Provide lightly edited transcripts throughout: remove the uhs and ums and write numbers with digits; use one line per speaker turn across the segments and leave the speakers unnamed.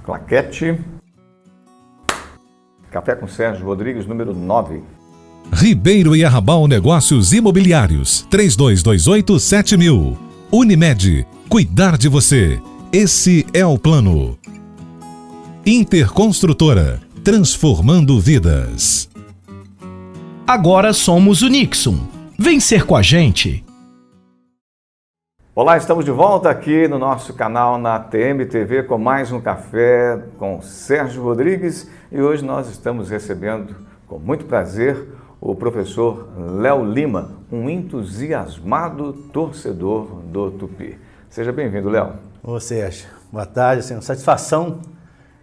Claquete. Café com Sérgio Rodrigues, número 9.
Ribeiro e Arrabal Negócios Imobiliários, 3228-7000. Unimed, cuidar de você. Esse é o plano. Interconstrutora, transformando vidas.
Agora somos o Nixon. Vem ser com a gente.
Olá, estamos de volta aqui no nosso canal na TMTV com mais um café com Sérgio Rodrigues e hoje nós estamos recebendo com muito prazer o professor Léo Lima, um entusiasmado torcedor do Tupi. Seja bem-vindo, Léo.
Ô Sérgio, boa tarde, assim, uma satisfação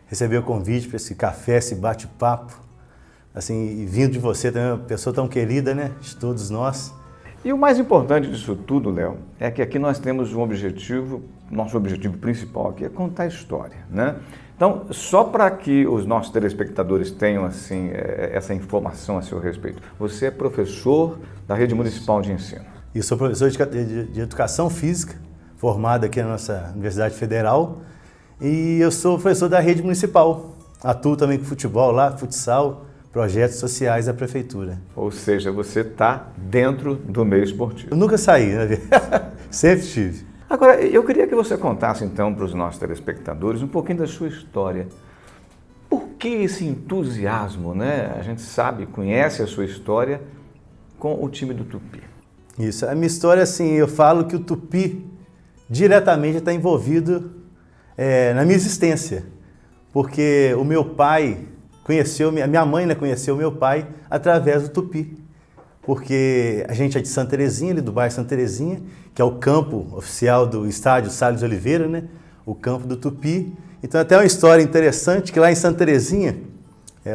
receber o convite para esse café, esse bate-papo, assim, e vindo de você também, uma pessoa tão querida, né, de todos nós.
E o mais importante disso tudo, Léo, é que aqui nós temos um objetivo, nosso objetivo principal aqui é contar a história, né? Então, só para que os nossos telespectadores tenham, assim, essa informação a seu respeito, você é professor da Rede Municipal de Ensino.
E sou professor de Educação Física, formado aqui na nossa Universidade Federal, e eu sou professor da Rede Municipal. Atuo também com futebol lá, futsal, projetos sociais da Prefeitura.
Ou seja, você está dentro do meio esportivo.
Eu nunca saí, né? Sempre estive.
Agora, eu queria que você contasse então para os nossos telespectadores um pouquinho da sua história. Por que esse entusiasmo, né? A gente sabe, conhece a sua história com o time do Tupi.
Isso, a minha história, assim, eu falo que o Tupi diretamente está envolvido na minha existência, porque o meu pai conheceu, a minha mãe, né, conheceu o meu pai através do Tupi, porque a gente é de Santa Terezinha, ali do bairro Santa Terezinha, que é o campo oficial do estádio Salles Oliveira, né, o campo do Tupi. Então até uma história interessante, que lá em Santa Terezinha,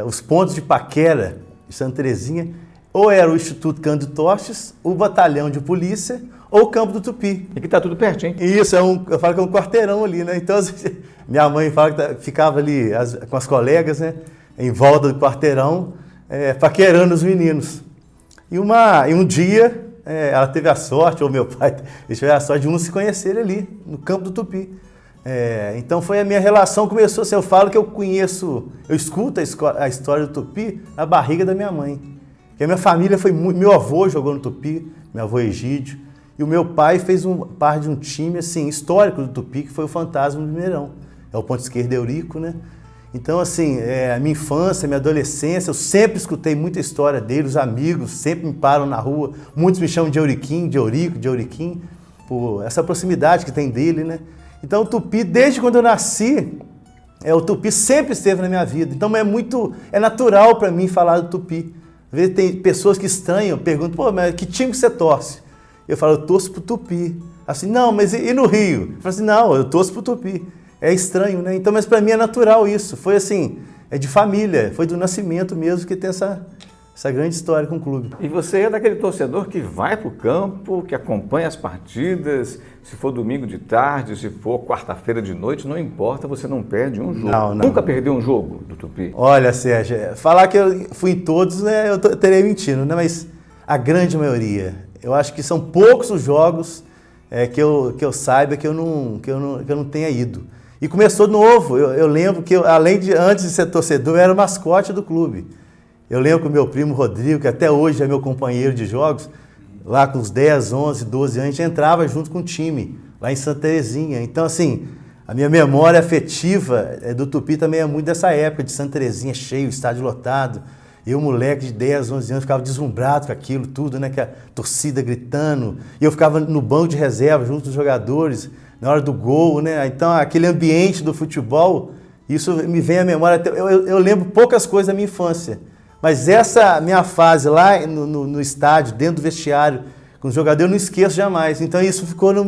os pontos de paquera de Santa Terezinha, ou era o Instituto Cândido Tostes, o batalhão de polícia, ou o campo do Tupi.
E que está tudo pertinho.
Isso, eu falo que é um quarteirão ali, né? Então, minha mãe fala que ficava ali com as colegas, né? Em volta do quarteirão, paquerando os meninos. E um dia, ela teve a sorte, ou meu pai teve a sorte de um se conhecer ali, no campo do Tupi. Então foi a minha relação, começou assim, eu falo que eu escuto a história do Tupi na barriga da minha mãe. Porque a minha família meu avô jogou no Tupi, meu avô Egídio, e o meu pai fez parte de um time assim, histórico do Tupi, que foi o Fantasma do Mineirão. É o ponto esquerdo Eurico, né? Então, assim, a minha infância, a minha adolescência, eu sempre escutei muita história dele, os amigos sempre me param na rua, muitos me chamam de Euriquim, de Eurico, de Euriquim, por essa proximidade que tem dele, né? Então, o Tupi, desde quando eu nasci, o Tupi sempre esteve na minha vida. Então, é natural para mim falar do Tupi. Às vezes tem pessoas que estranham, perguntam, pô, mas que time que você torce? Eu falo, eu torço pro Tupi. Assim, não, mas e no Rio? Eu falo assim, não, eu torço pro Tupi. É estranho, né? Então, mas para mim é natural isso. Foi assim, é de família, foi do nascimento mesmo que tem essa grande história com o clube.
E você é daquele torcedor que vai para o campo, que acompanha as partidas, se for domingo de tarde, se for quarta-feira de noite, não importa, você não perde um jogo.
Não.
Nunca perdeu um jogo do Tupi?
Olha, Sérgio, falar que eu fui em todos, né, eu teria mentindo, né? Mas a grande maioria, eu acho que são poucos os jogos que eu saiba que eu não tenha ido. E começou novo, eu lembro que antes de ser torcedor, eu era o mascote do clube. Eu lembro que o meu primo Rodrigo, que até hoje é meu companheiro de jogos, lá com uns 10, 11, 12 anos, a gente entrava junto com o time, lá em Santa Terezinha. Então, assim, a minha memória afetiva do Tupi também é muito dessa época, de Santa Terezinha, cheio, estádio lotado. Eu, moleque de 10, 11 anos, ficava deslumbrado com aquilo tudo, né? Que a torcida gritando. E eu ficava no banco de reserva, junto dos jogadores, na hora do gol, né? Então, aquele ambiente do futebol, isso me vem à memória. Eu lembro poucas coisas da minha infância. Mas essa minha fase lá no estádio, dentro do vestiário, com os jogadores, eu não esqueço jamais. Então isso ficou na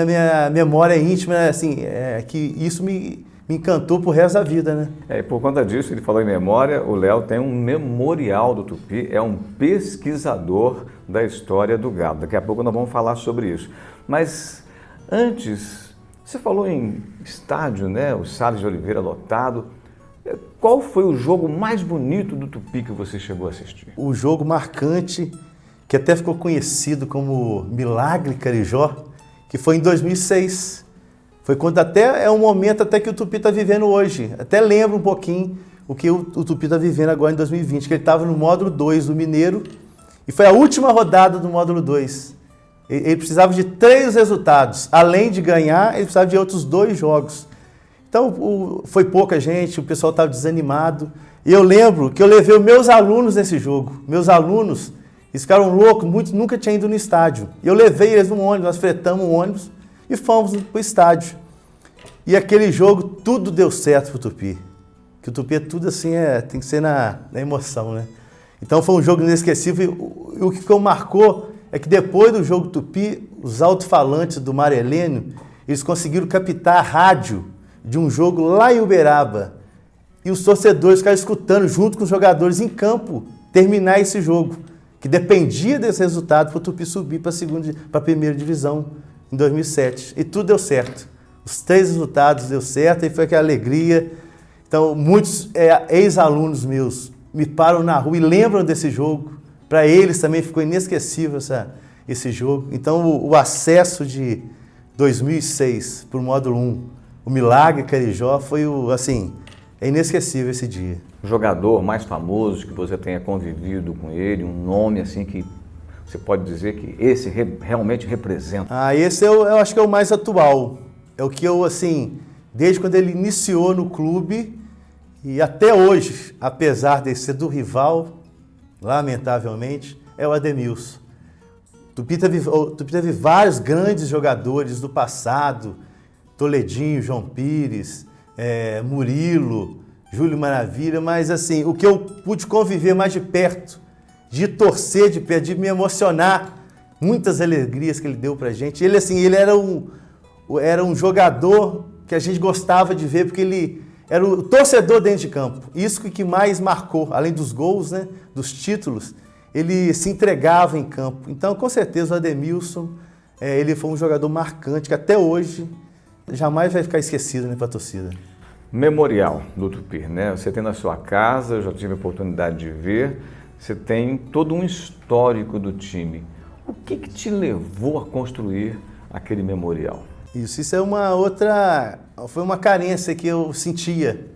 minha memória íntima, assim, que isso me encantou pro resto da vida, né?
E por conta disso, ele falou em memória, o Léo tem um memorial do Tupi, é um pesquisador da história do Galo. Daqui a pouco nós vamos falar sobre isso. Mas antes, você falou em estádio, né? O Salles de Oliveira lotado. Qual foi o jogo mais bonito do Tupi que você chegou a assistir?
O jogo marcante, que até ficou conhecido como Milagre Carijó, que foi em 2006. Foi quando até é um momento até que o Tupi está vivendo hoje. Até lembro um pouquinho o que o Tupi está vivendo agora em 2020, que ele estava no módulo 2 do Mineiro e foi a última rodada do módulo 2. Ele precisava de 3 resultados. Além de ganhar, ele precisava de outros 2 jogos. Então, foi pouca gente, o pessoal estava desanimado. E eu lembro que eu levei os meus alunos nesse jogo. Meus alunos, eles ficaram loucos, muitos nunca tinham ido no estádio. E eu levei eles no ônibus, nós fretamos um ônibus e fomos para o estádio. E aquele jogo, tudo deu certo para o Tupi. Que o Tupi é tudo assim, tem que ser na emoção, né? Então foi um jogo inesquecível. E o que marcou é que depois do jogo Tupi, os alto-falantes do Marelênio, eles conseguiram captar a rádio de um jogo lá em Uberaba. E os torcedores ficaram escutando junto com os jogadores em campo terminar esse jogo, que dependia desse resultado para o Tupi subir para a primeira divisão em 2007. E tudo deu certo. Os 3 resultados deu certo e foi aquela alegria. Então, muitos ex-alunos meus me param na rua e lembram desse jogo. Para eles também ficou inesquecível esse jogo. Então, o acesso de 2006 para o módulo 1, o Milagre Carijó, foi é inesquecível esse dia.
O jogador mais famoso que você tenha convivido com ele, um nome assim que você pode dizer que esse realmente representa?
Esse eu acho que é o mais atual. É o que eu, desde quando ele iniciou no clube e até hoje, apesar de ser do rival, lamentavelmente, é o Ademilson. O Tupi teve vários grandes jogadores do passado, Toledinho, João Pires, Murilo, Júlio Maravilha, mas o que eu pude conviver mais de perto, de torcer de perto, de me emocionar, muitas alegrias que ele deu pra gente. Ele era um jogador que a gente gostava de ver, porque ele era o torcedor dentro de campo. Isso que mais marcou, além dos gols, né, dos títulos, ele se entregava em campo. Então, com certeza, o Ademilson, ele foi um jogador marcante, que até hoje jamais vai ficar esquecido, né, para a torcida.
Memorial do Tupi, né? Você tem na sua casa, eu já tive a oportunidade de ver, você tem todo um histórico do time. O que te levou a construir aquele memorial?
Isso foi uma carência que eu sentia,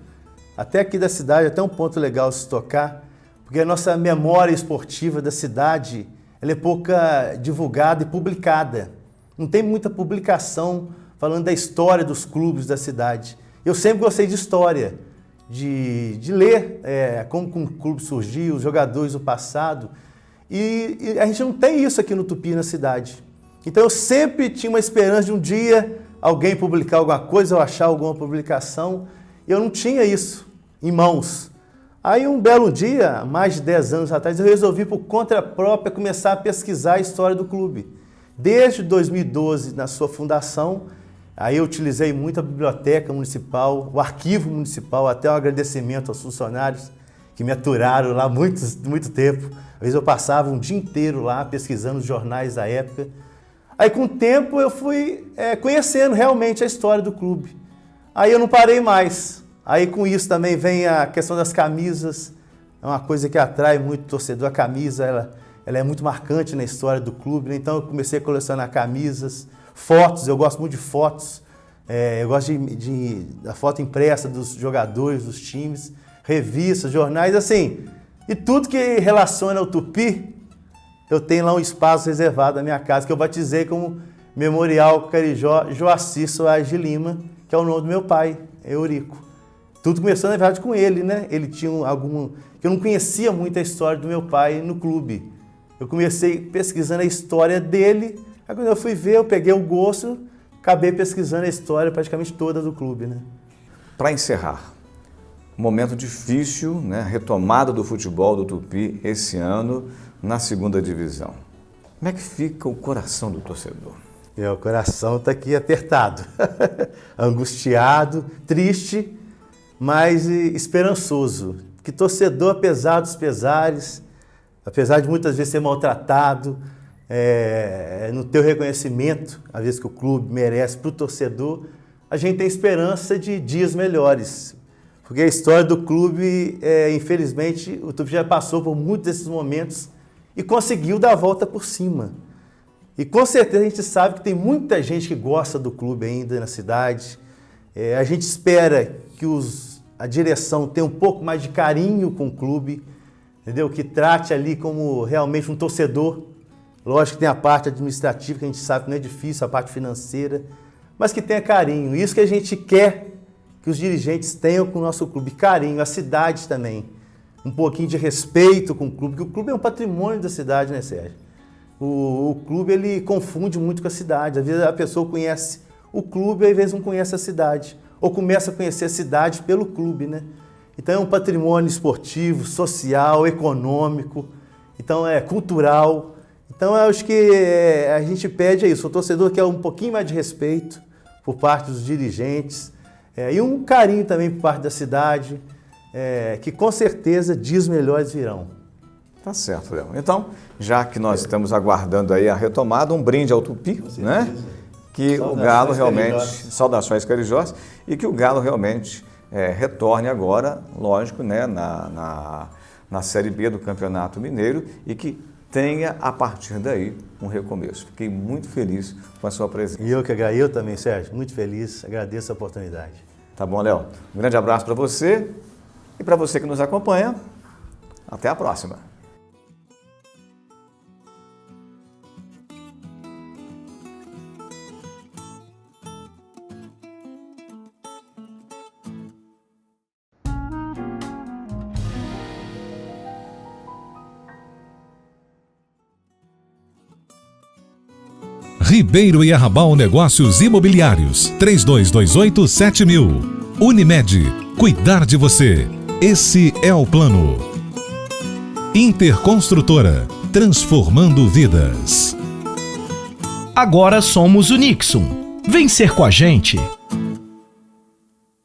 até aqui da cidade, até um ponto legal se tocar, porque a nossa memória esportiva da cidade, ela é pouca divulgada e publicada. Não tem muita publicação falando da história dos clubes da cidade. Eu sempre gostei de história, de ler como o clube surgiu, os jogadores do passado, e a gente não tem isso aqui no Tupi, na cidade. Então eu sempre tinha uma esperança de um dia alguém publicar alguma coisa, eu achar alguma publicação. Eu não tinha isso em mãos. Aí um belo dia, mais de 10 anos atrás, eu resolvi por conta própria começar a pesquisar a história do clube. Desde 2012, na sua fundação, aí eu utilizei muito a biblioteca municipal, o arquivo municipal, até um agradecimento aos funcionários que me aturaram lá muito tempo. Às vezes eu passava um dia inteiro lá pesquisando os jornais da época. Aí, com o tempo, eu fui conhecendo realmente a história do clube. Aí eu não parei mais. Aí, com isso, também vem a questão das camisas. É uma coisa que atrai muito o torcedor. A camisa, ela é muito marcante na história do clube, né? Então, eu comecei a colecionar camisas, fotos. Eu gosto muito de fotos. Eu gosto da foto impressa dos jogadores, dos times, revistas, jornais, E tudo que relaciona ao Tupi, eu tenho lá um espaço reservado na minha casa, que eu batizei como Memorial Carijó Joacir Soares de Lima, que é o nome do meu pai, Eurico. Tudo começou, na verdade, com ele, né? Ele tinha que eu não conhecia muito a história do meu pai no clube. Eu comecei pesquisando a história dele, aí quando eu fui ver, eu peguei o gosto, acabei pesquisando a história praticamente toda do clube, né?
Para encerrar, um momento difícil, né? Retomada do futebol do Tupi esse ano, na segunda divisão. Como é que fica o coração do torcedor?
O coração está aqui apertado, angustiado, triste, mas esperançoso. Que torcedor, apesar dos pesares, apesar de muitas vezes ser maltratado, não ter o reconhecimento, às vezes que o clube merece para o torcedor, a gente tem esperança de dias melhores. Porque a história do clube, infelizmente, o Tupi já passou por muitos desses momentos e conseguiu dar a volta por cima. E com certeza a gente sabe que tem muita gente que gosta do clube ainda na cidade. A gente espera que a direção tenha um pouco mais de carinho com o clube, entendeu? Que trate ali como realmente um torcedor. Lógico que tem a parte administrativa, que a gente sabe que não é difícil, a parte financeira, mas que tenha carinho. Isso que a gente quer que os dirigentes tenham com o nosso clube, carinho, a cidade também. Um pouquinho de respeito com o clube, porque o clube é um patrimônio da cidade, né, Sérgio? O clube, ele confunde muito com a cidade. Às vezes a pessoa conhece o clube, às vezes não conhece a cidade. Ou começa a conhecer a cidade pelo clube, né? Então é um patrimônio esportivo, social, econômico, então é cultural. Então eu acho que a gente pede isso, o torcedor quer um pouquinho mais de respeito por parte dos dirigentes e um carinho também por parte da cidade, que com certeza dias melhores virão.
Tá certo, Léo. Então, já que nós estamos aguardando aí a retomada, um brinde ao Tupi, né? Que saudações, o Galo realmente, saudações carijós, e que o Galo realmente retorne agora, lógico, né, na Série B do Campeonato Mineiro e que tenha, a partir daí, um recomeço. Fiquei muito feliz com a sua presença.
E eu também, Sérgio, muito feliz, agradeço a oportunidade.
Tá bom, Léo. Um grande abraço para você e para você que nos acompanha. Até a próxima.
Ribeiro e Arrabal Negócios Imobiliários, 3228-7000. Unimed, cuidar de você. Esse é o plano. Interconstrutora, transformando vidas.
Agora somos o Nixon. Vem ser com a gente.